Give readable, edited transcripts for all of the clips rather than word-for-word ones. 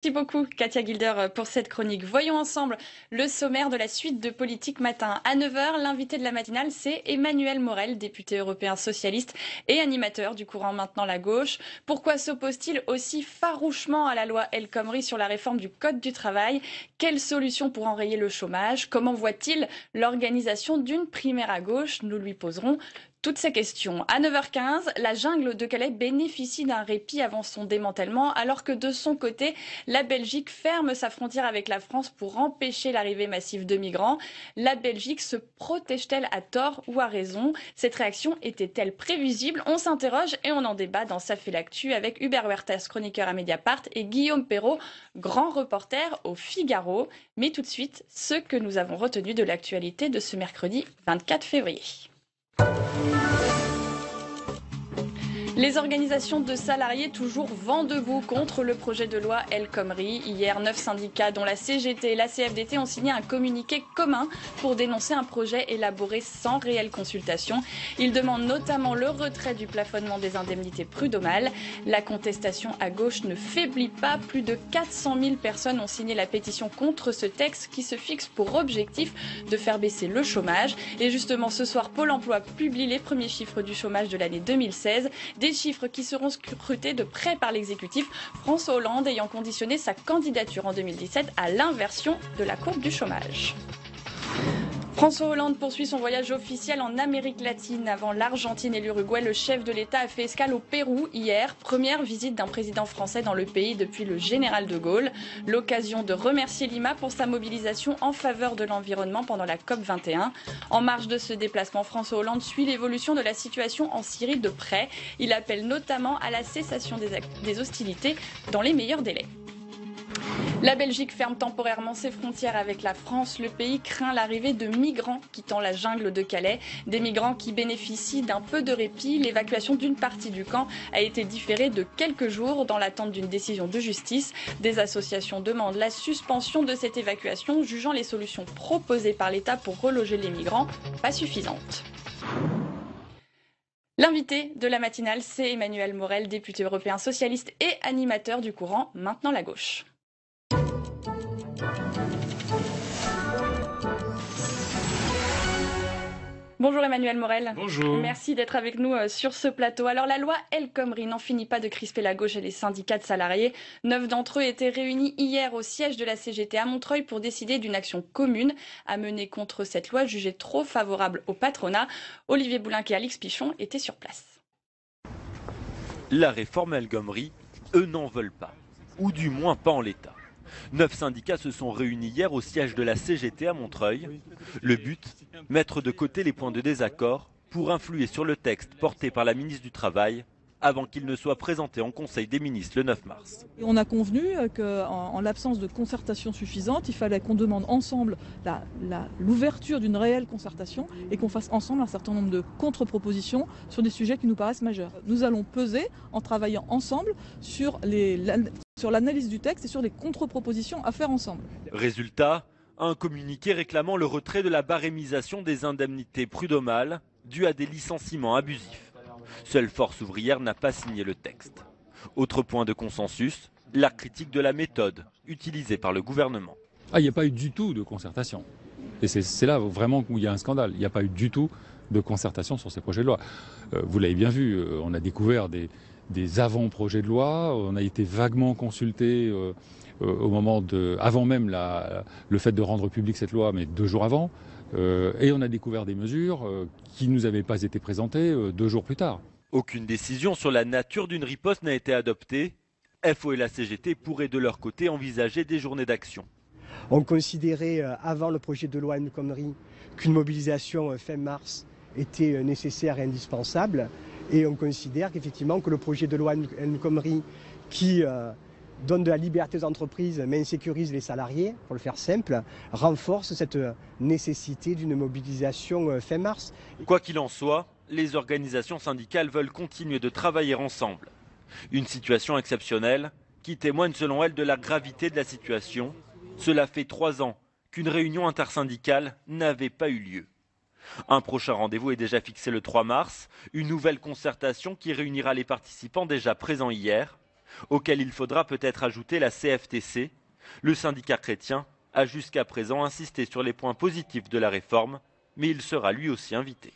Merci beaucoup, Katia Gilder, pour cette chronique. Voyons ensemble le sommaire de la suite de Politique Matin. À 9 heures, l'invité de la matinale, c'est Emmanuel Morel, député européen socialiste et animateur du courant Maintenant la gauche. Pourquoi s'oppose-t-il aussi farouchement à la loi El Khomri sur la réforme du Code du travail? Quelles solutions pour enrayer le chômage? Comment voit-il l'organisation d'une primaire à gauche? Nous lui poserons toutes ces questions. À 9h15, la jungle de Calais bénéficie d'un répit avant son démantèlement, alors que de son côté, la Belgique ferme sa frontière avec la France pour empêcher l'arrivée massive de migrants. La Belgique se protège-t-elle à tort ou à raison? Cette réaction était-elle prévisible? On s'interroge et on en débat dans Ça fait l'actu avec Hubert Huertas, chroniqueur à Mediapart, et Guillaume Perrault, grand reporter au Figaro. Mais tout de suite, ce que nous avons retenu de l'actualité de ce mercredi 24 février. Les organisations de salariés toujours vent debout contre le projet de loi El Khomri. Hier, 9 syndicats, dont la CGT et la CFDT, ont signé un communiqué commun pour dénoncer un projet élaboré sans réelle consultation. Ils demandent notamment le retrait du plafonnement des indemnités prud'homales. La contestation à gauche ne faiblit pas. Plus de 400 000 personnes ont signé la pétition contre ce texte qui se fixe pour objectif de faire baisser le chômage. Et justement, ce soir, Pôle emploi publie les premiers chiffres du chômage de l'année 2016. Des chiffres qui seront scrutés de près par l'exécutif, François Hollande ayant conditionné sa candidature en 2017 à l'inversion de la courbe du chômage. François Hollande poursuit son voyage officiel en Amérique latine. Avant l'Argentine et l'Uruguay, le chef de l'État a fait escale au Pérou hier. Première visite d'un président français dans le pays depuis le général de Gaulle. L'occasion de remercier Lima pour sa mobilisation en faveur de l'environnement pendant la COP21. En marge de ce déplacement, François Hollande suit l'évolution de la situation en Syrie de près. Il appelle notamment à la cessation des hostilités dans les meilleurs délais. La Belgique ferme temporairement ses frontières avec la France. Le pays craint l'arrivée de migrants quittant la jungle de Calais. Des migrants qui bénéficient d'un peu de répit. L'évacuation d'une partie du camp a été différée de quelques jours dans l'attente d'une décision de justice. Des associations demandent la suspension de cette évacuation, jugeant les solutions proposées par l'État pour reloger les migrants pas suffisantes. L'invité de la matinale, c'est Emmanuel Morel, député européen socialiste et animateur du courant Maintenant la gauche. Bonjour Emmanuel Morel. Bonjour. Merci d'être avec nous sur ce plateau. Alors la loi El Khomri n'en finit pas de crisper la gauche et les syndicats de salariés. 9 d'entre eux étaient réunis hier au siège de la CGT à Montreuil pour décider d'une action commune à mener contre cette loi jugée trop favorable au patronat. Olivier Boulinck et Alix Pichon étaient sur place. La réforme El Khomri, eux n'en veulent pas, ou du moins pas en l'état. 9 syndicats se sont réunis hier au siège de la CGT à Montreuil. Le but, mettre de côté les points de désaccord pour influer sur le texte porté par la ministre du Travail avant qu'il ne soit présenté en Conseil des ministres le 9 mars. On a convenu qu'en l'absence de concertation suffisante, il fallait qu'on demande ensemble l'ouverture d'une réelle concertation et qu'on fasse ensemble un certain nombre de contre-propositions sur des sujets qui nous paraissent majeurs. Nous allons peser en travaillant ensemble sur l'analyse du texte et sur les contre-propositions à faire ensemble. Résultat, un communiqué réclamant le retrait de la barémisation des indemnités prud'homales dues à des licenciements abusifs. Seule Force ouvrière n'a pas signé le texte. Autre point de consensus, la critique de la méthode utilisée par le gouvernement. Il n'y a pas eu du tout de concertation. Et c'est là vraiment où il y a un scandale. Il n'y a pas eu du tout de concertation sur ces projets de loi. Vous l'avez bien vu, on a découvert des avant-projets de loi, on a été vaguement consulté au moment avant même le fait de rendre public cette loi, mais 2 jours avant. Et on a découvert des mesures qui ne nous avaient pas été présentées 2 jours plus tard. Aucune décision sur la nature d'une riposte n'a été adoptée. FO et la CGT pourraient de leur côté envisager des journées d'action. On considérait avant le projet de loi El Khomri qu'une mobilisation fin mars était nécessaire et indispensable. Et on considère qu'effectivement que le projet de loi El Khomri qui donne de la liberté aux entreprises mais insécurise les salariés, pour le faire simple, renforce cette nécessité d'une mobilisation fin mars. Quoi qu'il en soit, les organisations syndicales veulent continuer de travailler ensemble. Une situation exceptionnelle qui témoigne selon elles de la gravité de la situation. Cela fait 3 ans qu'une réunion intersyndicale n'avait pas eu lieu. Un prochain rendez-vous est déjà fixé le 3 mars, une nouvelle concertation qui réunira les participants déjà présents hier. auquel il faudra peut-être ajouter la CFTC. Le syndicat chrétien a jusqu'à présent insisté sur les points positifs de la réforme, mais il sera lui aussi invité.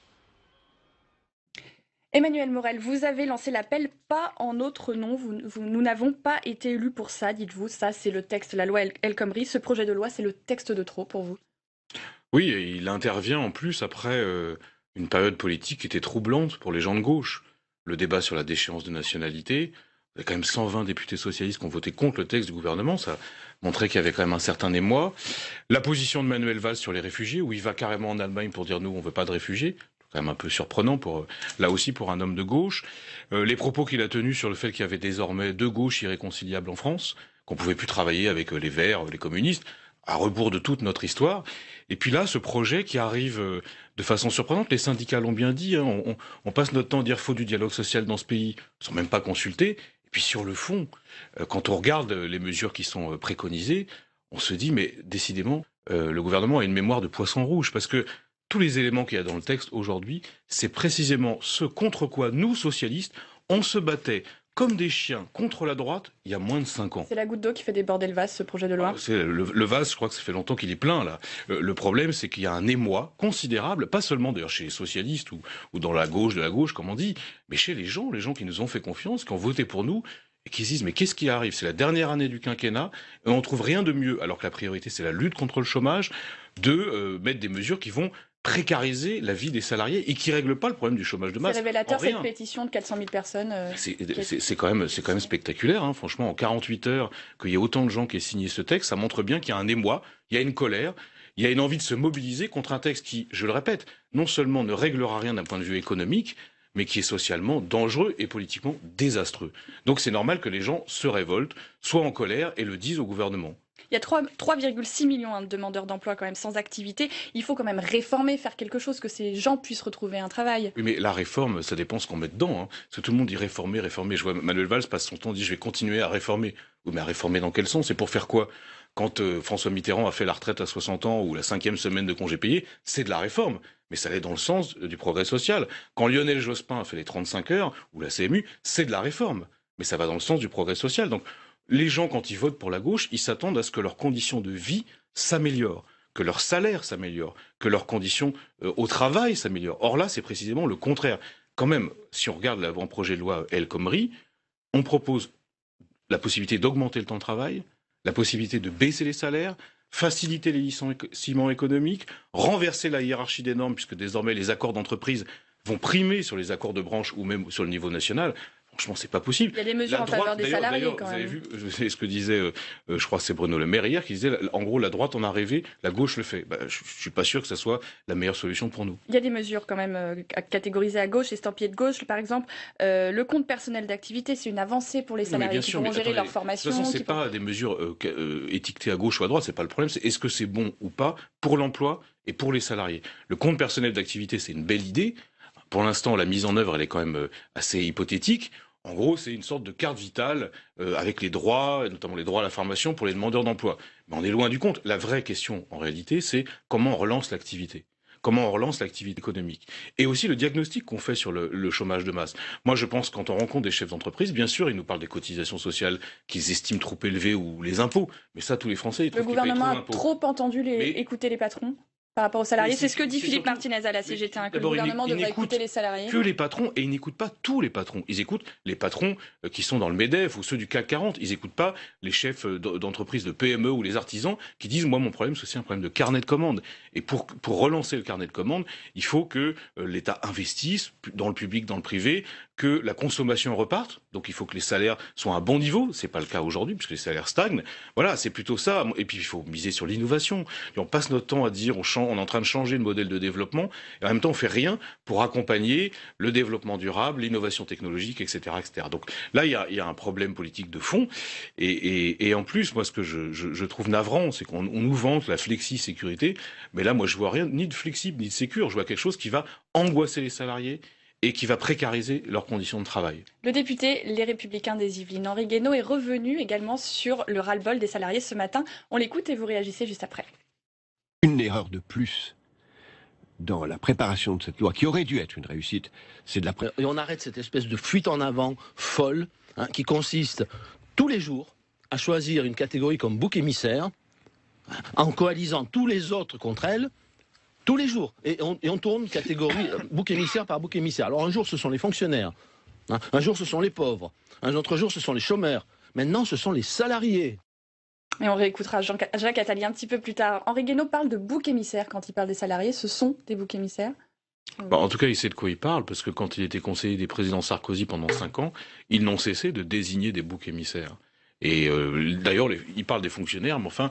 Emmanuel Morel, vous avez lancé l'appel pas en notre nom. Nous n'avons pas été élus pour ça, dites-vous. Ça, c'est le texte, la loi El Khomri. Ce projet de loi, c'est le texte de trop pour vous? Oui, et il intervient en plus après une période politique qui était troublante pour les gens de gauche. Le débat sur la déchéance de nationalité, il y a quand même 120 députés socialistes qui ont voté contre le texte du gouvernement, ça montrait qu'il y avait quand même un certain émoi. La position de Manuel Valls sur les réfugiés, où il va carrément en Allemagne pour dire nous, on veut pas de réfugiés. Quand même un peu surprenant là aussi pour un homme de gauche. Les propos qu'il a tenus sur le fait qu'il y avait désormais deux gauches irréconciliables en France, qu'on pouvait plus travailler avec les Verts, les communistes, à rebours de toute notre histoire. Et puis là, ce projet qui arrive de façon surprenante, les syndicats l'ont bien dit, hein, on passe notre temps à dire faut du dialogue social dans ce pays, sans même pas consulter. Et puis sur le fond, quand on regarde les mesures qui sont préconisées, on se dit mais décidément, le gouvernement a une mémoire de poisson rouge, parce que tous les éléments qu'il y a dans le texte aujourd'hui, c'est précisément ce contre quoi nous, socialistes, on se battait comme des chiens contre la droite il y a moins de 5 ans. C'est la goutte d'eau qui fait déborder le vase, ce projet de loi. Le vase, je crois que ça fait longtemps qu'il est plein, là. Le problème, c'est qu'il y a un émoi considérable, pas seulement d'ailleurs chez les socialistes ou dans la gauche de la gauche, comme on dit, mais chez les gens qui nous ont fait confiance, qui ont voté pour nous, et qui se disent mais qu'est-ce qui arrive? C'est la dernière année du quinquennat, et on trouve rien de mieux, alors que la priorité, c'est la lutte contre le chômage, de mettre des mesures qui vont précariser la vie des salariés et qui ne règlent pas le problème du chômage de masse. C'est révélateur, cette pétition de 400 000 personnes. C'est quand même spectaculaire, hein, franchement, en 48 heures, qu'il y ait autant de gens qui aient signé ce texte, ça montre bien qu'il y a un émoi, il y a une colère, il y a une envie de se mobiliser contre un texte qui, je le répète, non seulement ne réglera rien d'un point de vue économique, mais qui est socialement dangereux et politiquement désastreux. Donc c'est normal que les gens se révoltent, soient en colère et le disent au gouvernement. Il y a 3,6 millions de demandeurs d'emploi quand même sans activité. Il faut quand même réformer, faire quelque chose, que ces gens puissent retrouver un travail. Oui, mais la réforme, ça dépend ce qu'on met dedans. Hein. Parce que tout le monde dit réformer, réformer. Je vois Manuel Valls passe son temps, dit je vais continuer à réformer. Oui, mais à réformer dans quel sens? Et pour faire quoi? Quand François Mitterrand a fait la retraite à 60 ans ou la 5e semaine de congé payé, c'est de la réforme. Mais ça allait dans le sens du progrès social. Quand Lionel Jospin a fait les 35 heures, ou la CMU, c'est de la réforme. Mais ça va dans le sens du progrès social. Donc, les gens, quand ils votent pour la gauche, ils s'attendent à ce que leurs conditions de vie s'améliorent, que leur salaire s'améliore, que leurs conditions au travail s'améliorent. Or là, c'est précisément le contraire. Quand même, si on regarde l'avant-projet de loi El Khomri, on propose la possibilité d'augmenter le temps de travail, la possibilité de baisser les salaires, faciliter les licenciements économiques, renverser la hiérarchie des normes, puisque désormais les accords d'entreprise vont primer sur les accords de branche ou même sur le niveau national. Franchement, c'est pas possible. Il y a des mesures en faveur des salariés quand même. Vous avez vu, c'est ce que disait, je crois que c'est Bruno Le Maire hier, qui disait, en gros, la droite en a rêvé, la gauche le fait. Je suis pas sûr que ça soit la meilleure solution pour nous. Il y a des mesures quand même catégorisées à gauche, estampillées de gauche. Par exemple, le compte personnel d'activité, c'est une avancée pour les salariés qui pourront gérer leur formation. De toute façon, c'est pas des mesures étiquetées à gauche ou à droite, c'est pas le problème. C'est est-ce que c'est bon ou pas pour l'emploi et pour les salariés. Le compte personnel d'activité, c'est une belle idée. Pour l'instant, la mise en œuvre, elle est quand même assez hypothétique. En gros, c'est une sorte de carte vitale avec les droits, notamment les droits à la formation pour les demandeurs d'emploi. Mais on est loin du compte. La vraie question, en réalité, c'est comment on relance l'activité. Comment on relance l'activité économique. Et aussi le diagnostic qu'on fait sur le chômage de masse. Moi, je pense, quand on rencontre des chefs d'entreprise, bien sûr, ils nous parlent des cotisations sociales qu'ils estiment trop élevées ou les impôts. Mais ça, tous les Français, ils trouvent qu'ils payent trop d'impôts. Le gouvernement a trop entendu écouter les patrons par rapport aux salariés. C'est ce que dit Philippe Martinez à la CGT, que le gouvernement devrait écouter les salariés. Que les patrons, et ils n'écoutent pas tous les patrons. Ils écoutent les patrons qui sont dans le MEDEF ou ceux du CAC 40. Ils n'écoutent pas les chefs d'entreprise de PME ou les artisans qui disent, moi, mon problème, c'est aussi un problème de carnet de commandes. Et pour relancer le carnet de commandes, il faut que l'État investisse dans le public, dans le privé, que la consommation reparte. Donc il faut que les salaires soient à un bon niveau. C'est pas le cas aujourd'hui puisque les salaires stagnent. Voilà, c'est plutôt ça. Et puis il faut miser sur l'innovation. Et on passe notre temps à dire on est en train de changer le modèle de développement et en même temps on fait rien pour accompagner le développement durable, l'innovation technologique, etc., etc. Donc là il y a un problème politique de fond et en plus moi ce que je trouve navrant c'est qu'on nous vante la flexi-sécurité, mais là moi je vois rien ni de flexible ni de sécure. Je vois quelque chose qui va angoisser les salariés et qui va précariser leurs conditions de travail. Le député Les Républicains des Yvelines, Henri Guénaud, est revenu également sur le ras-le-bol des salariés ce matin. On l'écoute et vous réagissez juste après. Une erreur de plus dans la préparation de cette loi, qui aurait dû être une réussite, c'est de la... Et on arrête cette espèce de fuite en avant folle qui consiste tous les jours à choisir une catégorie comme bouc émissaire, en coalisant tous les autres contre elle, tous les jours. Et on tourne catégorie bouc émissaire par bouc émissaire. Alors un jour, ce sont les fonctionnaires. Un jour, ce sont les pauvres. Un autre jour, ce sont les chômeurs. Maintenant, ce sont les salariés. Et on réécoutera Jacques Attali un petit peu plus tard. Henri Guénaud parle de bouc émissaire quand il parle des salariés. Ce sont des boucs émissaires. En tout cas, il sait de quoi il parle, parce que quand il était conseiller des présidents Sarkozy pendant 5 ans, ils n'ont cessé de désigner des boucs émissaires. Et d'ailleurs, il parle des fonctionnaires, mais enfin,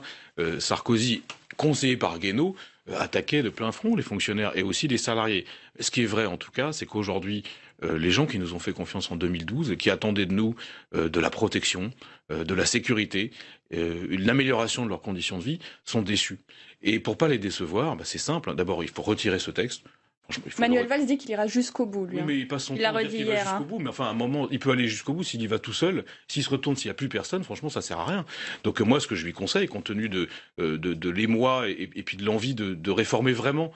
Sarkozy, conseillé par Guénaud, attaquait de plein front les fonctionnaires et aussi les salariés. Ce qui est vrai, en tout cas, c'est qu'aujourd'hui, les gens qui nous ont fait confiance en 2012 et qui attendaient de nous de la protection, de la sécurité, une amélioration de leurs conditions de vie, sont déçus. Et pour pas les décevoir, c'est simple. D'abord, il faut retirer ce texte. Manuel Valls dit qu'il ira jusqu'au bout, lui. Oui, mais il passe son temps à dire qu'il va jusqu'au bout. Mais enfin, à un moment, il peut aller jusqu'au bout s'il y va tout seul. S'il se retourne, s'il n'y a plus personne, franchement, ça sert à rien. Donc moi, ce que je lui conseille, compte tenu de l'émoi et puis de l'envie de réformer vraiment,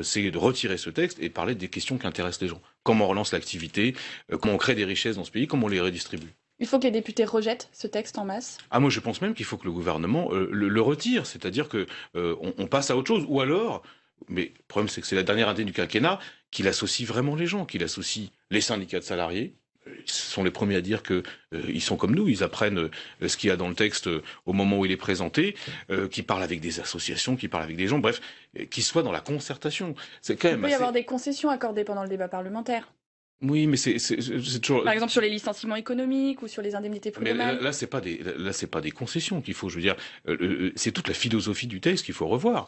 c'est de retirer ce texte et de parler des questions qui intéressent les gens. Comment on relance l'activité, comment on crée des richesses dans ce pays, comment on les redistribue. Il faut que les députés rejettent ce texte en masse. Ah, moi, je pense même qu'il faut que le gouvernement le retire. C'est-à-dire que on passe à autre chose. Ou alors... Mais le problème, c'est que c'est la dernière année du quinquennat qu'il associe vraiment les gens, qu'il associe les syndicats de salariés. Ils sont les premiers à dire qu'ils sont comme nous, ils apprennent ce qu'il y a dans le texte au moment où il est présenté, qu'ils parlent avec des associations, qu'ils parlent avec des gens, bref, qu'ils soient dans la concertation. C'est quand même il peut y avoir des concessions accordées pendant le débat parlementaire. Oui, mais c'est toujours... Par exemple, sur les licenciements économiques ou sur les indemnités prud'homales. Mais là, c'est pas des concessions qu'il faut, je veux dire, c'est toute la philosophie du texte qu'il faut revoir.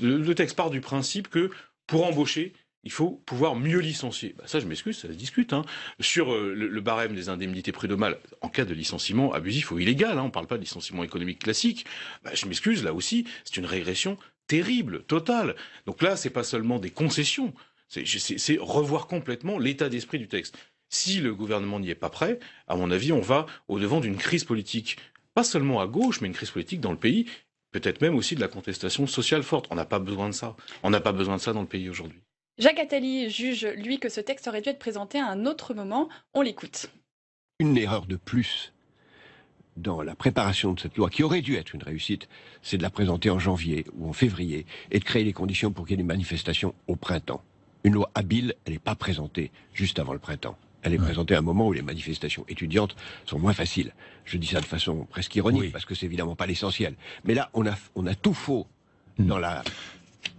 Le texte part du principe que pour embaucher, il faut pouvoir mieux licencier. Ça, je m'excuse, ça se discute. Sur le barème des indemnités prud'homales, en cas de licenciement abusif ou illégal, on ne parle pas de licenciement économique classique, je m'excuse, là aussi, c'est une régression terrible, totale. Donc là, c'est pas seulement des concessions, c'est revoir complètement l'état d'esprit du texte. Si le gouvernement n'y est pas prêt, à mon avis, on va au-devant d'une crise politique, pas seulement à gauche, mais une crise politique dans le pays, peut-être même aussi de la contestation sociale forte. On n'a pas besoin de ça. On n'a pas besoin de ça dans le pays aujourd'hui. Jacques Attali juge, lui, que ce texte aurait dû être présenté à un autre moment. On l'écoute. Une erreur de plus dans la préparation de cette loi, qui aurait dû être une réussite, c'est de la présenter en janvier ou en février et de créer les conditions pour qu'il y ait des manifestations au printemps. Une loi habile, elle n'est pas présentée juste avant le printemps. Elle est présentée à un moment où les manifestations étudiantes sont moins faciles. Je dis ça de façon presque ironique, parce que c'est évidemment pas l'essentiel. Mais là, on a tout faux dans la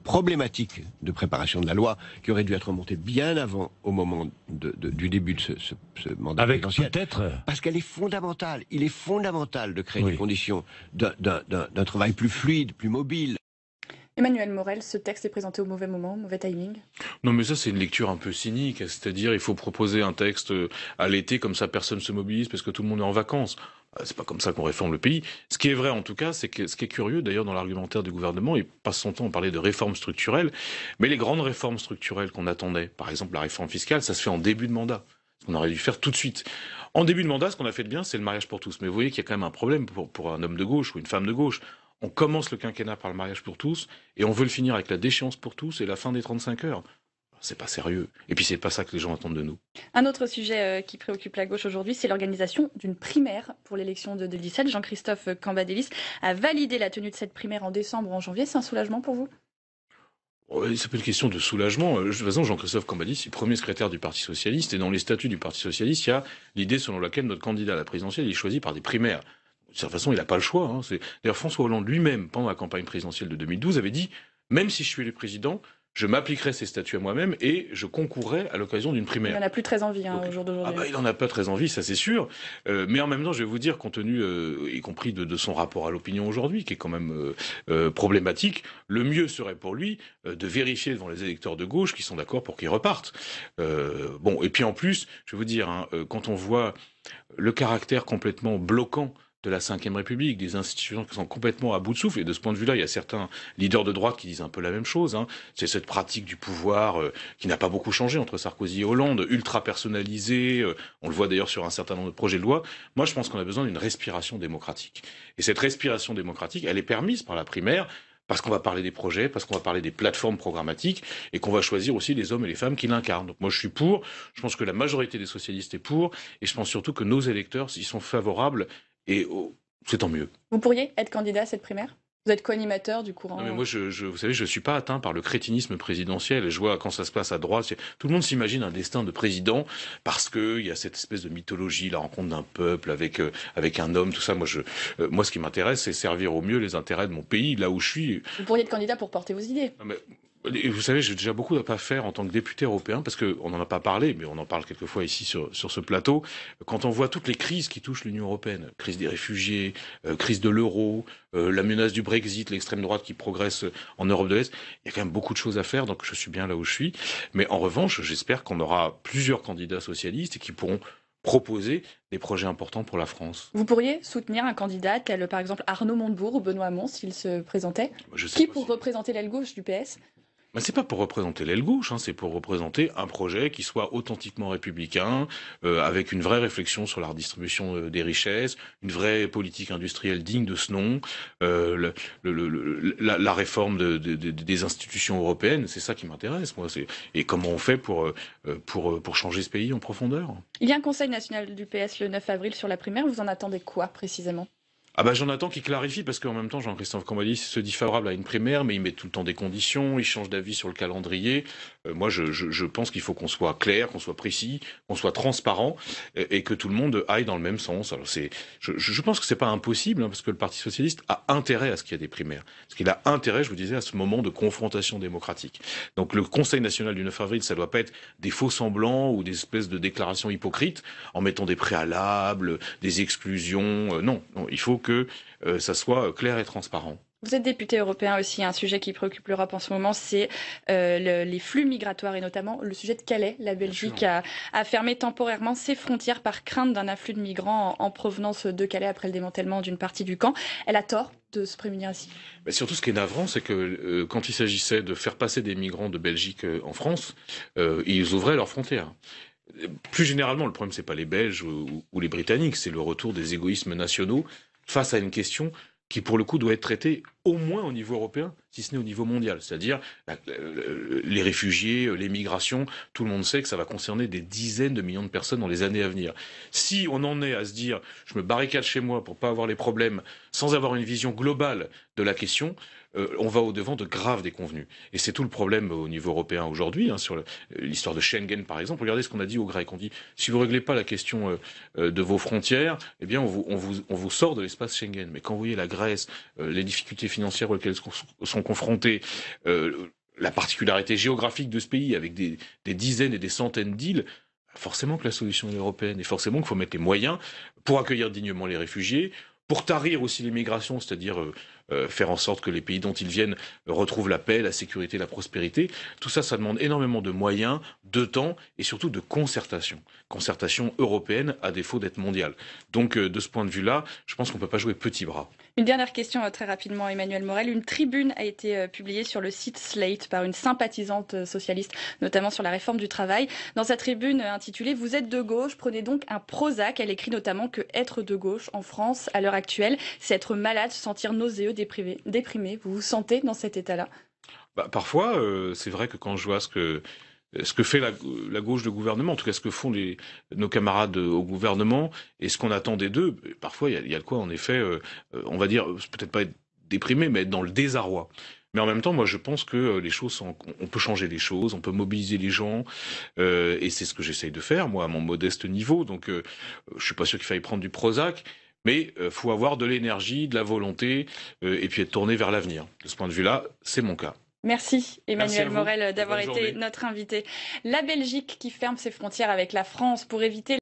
problématique de préparation de la loi, qui aurait dû être remontée bien avant, au moment du début de ce mandat présidentiel. Parce qu'elle est fondamentale. Il est fondamental de créer les conditions d'un travail plus fluide, plus mobile. Emmanuel Morel, ce texte est présenté au mauvais moment, mauvais timing. Non, mais ça, c'est une lecture un peu cynique. C'est-à-dire, il faut proposer un texte à l'été, comme ça personne se mobilise parce que tout le monde est en vacances. C'est pas comme ça qu'on réforme le pays. Ce qui est vrai, en tout cas, c'est que ce qui est curieux, d'ailleurs, dans l'argumentaire du gouvernement, il passe son temps à parler de réformes structurelles, mais les grandes réformes structurelles qu'on attendait, par exemple la réforme fiscale, ça se fait en début de mandat. On aurait dû faire tout de suite. En début de mandat, ce qu'on a fait de bien, c'est le mariage pour tous. Mais vous voyez qu'il y a quand même un problème pour un homme de gauche ou une femme de gauche. On commence le quinquennat par le mariage pour tous, et on veut le finir avec la déchéance pour tous et la fin des 35 heures. C'est pas sérieux. Et puis c'est pas ça que les gens attendent de nous. Un autre sujet qui préoccupe la gauche aujourd'hui, c'est l'organisation d'une primaire pour l'élection de 2017. Jean-Christophe Cambadélis a validé la tenue de cette primaire en décembre ou en janvier. C'est un soulagement pour vous ? C'est pas une question de soulagement. De toute façon, Jean-Christophe Cambadélis est premier secrétaire du Parti Socialiste, et dans les statuts du Parti Socialiste, il y a l'idée selon laquelle notre candidat à la présidentielle est choisi par des primaires. De toute façon, il n'a pas le choix. D'ailleurs, François Hollande lui-même, pendant la campagne présidentielle de 2012, avait dit « Même si je suis le président, je m'appliquerai ces statuts à moi-même et je concourrai à l'occasion d'une primaire. » Il n'en a plus très envie au jour d'aujourd'hui. Il n'en a pas très envie, ça c'est sûr. Mais en même temps, je vais vous dire, compte tenu, y compris de son rapport à l'opinion aujourd'hui, qui est quand même problématique, le mieux serait pour lui de vérifier devant les électeurs de gauche qui sont d'accord pour qu'ils repartent. Et puis en plus, je vais vous dire, quand on voit le caractère complètement bloquant de la Ve République, des institutions qui sont complètement à bout de souffle. Et de ce point de vue-là, il y a certains leaders de droite qui disent un peu la même chose. C'est cette pratique du pouvoir qui n'a pas beaucoup changé entre Sarkozy et Hollande, ultra personnalisée. On le voit d'ailleurs sur un certain nombre de projets de loi. Moi, je pense qu'on a besoin d'une respiration démocratique. Et cette respiration démocratique, elle est permise par la primaire, parce qu'on va parler des projets, parce qu'on va parler des plateformes programmatiques et qu'on va choisir aussi les hommes et les femmes qui l'incarnent. Donc moi je suis pour, je pense que la majorité des socialistes est pour et je pense surtout que nos électeurs y sont favorables et c'est tant mieux. Vous pourriez être candidat à cette primaire ? Vous êtes co-animateur du courant. Non mais moi, vous savez, je suis pas atteint par le crétinisme présidentiel. Et je vois quand ça se passe à droite, tout le monde s'imagine un destin de président parce que il y a cette espèce de mythologie, la rencontre d'un peuple avec un homme, tout ça. Moi, moi, ce qui m'intéresse, c'est servir au mieux les intérêts de mon pays, là où je suis. Vous pourriez être candidat pour porter vos idées. Non, mais, vous savez, j'ai déjà beaucoup à pas faire en tant que député européen, parce qu'on n'en a pas parlé, mais on en parle quelquefois ici sur ce plateau. Quand on voit toutes les crises qui touchent l'Union européenne, crise des réfugiés, crise de l'euro, la menace du Brexit, l'extrême droite qui progresse en Europe de l'Est, il y a quand même beaucoup de choses à faire, donc je suis bien là où je suis. Mais en revanche, j'espère qu'on aura plusieurs candidats socialistes et qui pourront proposer des projets importants pour la France. Vous pourriez soutenir un candidat tel par exemple Arnaud Montebourg ou Benoît Hamon s'il se présentait ? Qui pour représenter l'aile gauche du PS ? Ben, c'est pas pour représenter l'aile gauche, c'est pour représenter un projet qui soit authentiquement républicain, avec une vraie réflexion sur la redistribution des richesses, une vraie politique industrielle digne de ce nom, la réforme des institutions européennes, c'est ça qui m'intéresse, moi. Et comment on fait pour changer ce pays en profondeur. Il y a un conseil national du PS le 9 avril sur la primaire, vous en attendez quoi précisément ? Ah bah j'en attends qu'il clarifie, parce qu'en même temps Jean-Christophe Cambadélis se dit favorable à une primaire, mais il met tout le temps des conditions, il change d'avis sur le calendrier. Moi je pense qu'il faut qu'on soit clair, qu'on soit précis, qu'on soit transparent et que tout le monde aille dans le même sens. Alors je pense que c'est pas impossible, parce que le Parti socialiste a intérêt à ce qu'il y ait des primaires. Parce qu'il a intérêt, je vous disais, à ce moment de confrontation démocratique. Donc le Conseil national du 9 avril, ça doit pas être des faux semblants ou des espèces de déclarations hypocrites en mettant des préalables, des exclusions. Non, il faut que ça soit clair et transparent. Vous êtes député européen aussi, un sujet qui préoccupe l'Europe en ce moment, c'est les flux migratoires et notamment le sujet de Calais. La Belgique a fermé temporairement ses frontières par crainte d'un afflux de migrants en provenance de Calais après le démantèlement d'une partie du camp. Elle a tort de se prémunir ainsi. Mais surtout, ce qui est navrant, c'est que quand il s'agissait de faire passer des migrants de Belgique en France, ils ouvraient leurs frontières. Plus généralement, le problème, c'est pas les Belges ou les Britanniques, c'est le retour des égoïsmes nationaux face à une question qui, pour le coup, doit être traitée au moins au niveau européen, si ce n'est au niveau mondial. C'est-à-dire les réfugiés, les migrations, tout le monde sait que ça va concerner des dizaines de millions de personnes dans les années à venir. Si on en est à se dire « je me barricade chez moi pour pas avoir les problèmes » sans avoir une vision globale de la question, on va au-devant de graves déconvenues. Et c'est tout le problème au niveau européen aujourd'hui, sur l'histoire de Schengen par exemple. Regardez ce qu'on a dit aux Grecs. On dit, si vous ne réglez pas la question de vos frontières, eh bien on vous sort de l'espace Schengen. Mais quand vous voyez la Grèce, les difficultés financières auxquelles sont confrontés, la particularité géographique de ce pays avec des dizaines et des centaines d'îles, forcément que la solution est européenne. Et forcément qu'il faut mettre les moyens pour accueillir dignement les réfugiés, pour tarir aussi l'immigration, c'est-à-dire faire en sorte que les pays dont ils viennent retrouvent la paix, la sécurité, la prospérité. Tout ça, ça demande énormément de moyens, de temps et surtout de concertation. Concertation européenne à défaut d'être mondiale. Donc de ce point de vue-là, je pense qu'on ne peut pas jouer petit bras. Une dernière question très rapidement, Emmanuel Morel. Une tribune a été publiée sur le site Slate par une sympathisante socialiste, notamment sur la réforme du travail. Dans sa tribune intitulée « Vous êtes de gauche, prenez donc un Prozac ». Elle écrit notamment que être de gauche en France, à l'heure actuelle, c'est être malade, se sentir nauséeux, déprimé. Vous vous sentez dans cet état-là ? Parfois, c'est vrai que quand je vois ce que fait la gauche de gouvernement, en tout cas ce que font nos camarades au gouvernement et ce qu'on attendait d'eux, parfois il y a de quoi en effet, on va dire, peut-être pas être déprimé, mais être dans le désarroi. Mais en même temps, moi je pense que les choses on peut changer les choses, on peut mobiliser les gens, et c'est ce que j'essaye de faire, moi, à mon modeste niveau. Donc je suis pas sûr qu'il faille prendre du Prozac, mais faut avoir de l'énergie, de la volonté, et puis être tourné vers l'avenir. De ce point de vue-là, c'est mon cas. Merci Emmanuel Morel d'avoir été notre invité. La Belgique qui ferme ses frontières avec la France pour éviter